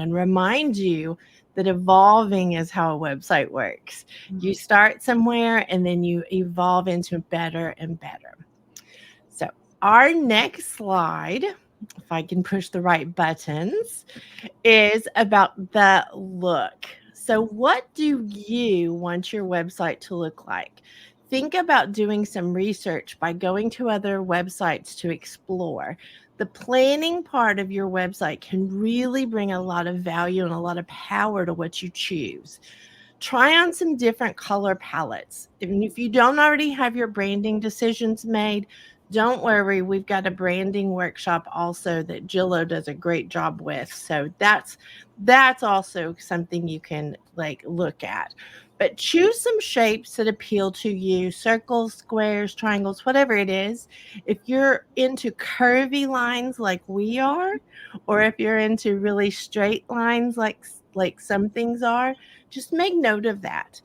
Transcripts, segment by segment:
and remind you that evolving is how a website works. You start somewhere and then you evolve into better and better. So, our next slide, if I can push the right buttons, is about the look. So, what do you want your website to look like? Think about doing some research by going to other websites to explore. The planning part of your website can really bring a lot of value and a lot of power to what you choose. Try on some different color palettes. Even if you don't already have your branding decisions made, don't worry. We've got a branding workshop also that Jillo does a great job with. So that's also something you can like look at. But choose some shapes that appeal to you, circles, squares, triangles, whatever it is. If you're into curvy lines like we are, or if you're into really straight lines like some things are, just make note of that.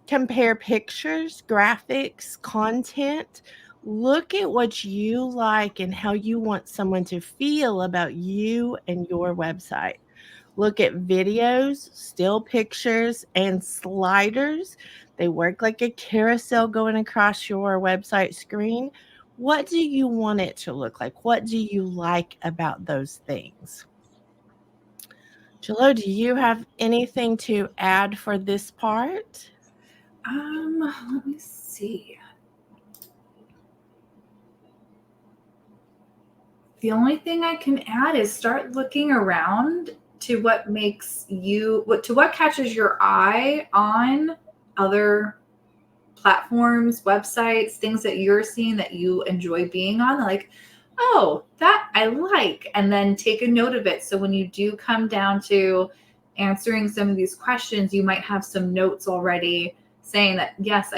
Compare pictures, graphics, content. Look at what you like and how you want someone to feel about you and your website. Look at videos, still pictures, and sliders. They work like a carousel going across your website screen. What do you want it to look like? What do you like about those things? Jello, do you have anything to add for this part? Let me see. The only thing I can add is start looking around to what catches your eye on other platforms, websites, things that you're seeing that you enjoy being on. Like, oh, that I like, and then take a note of it. So when you do come down to answering some of these questions, you might have some notes already saying that, yes,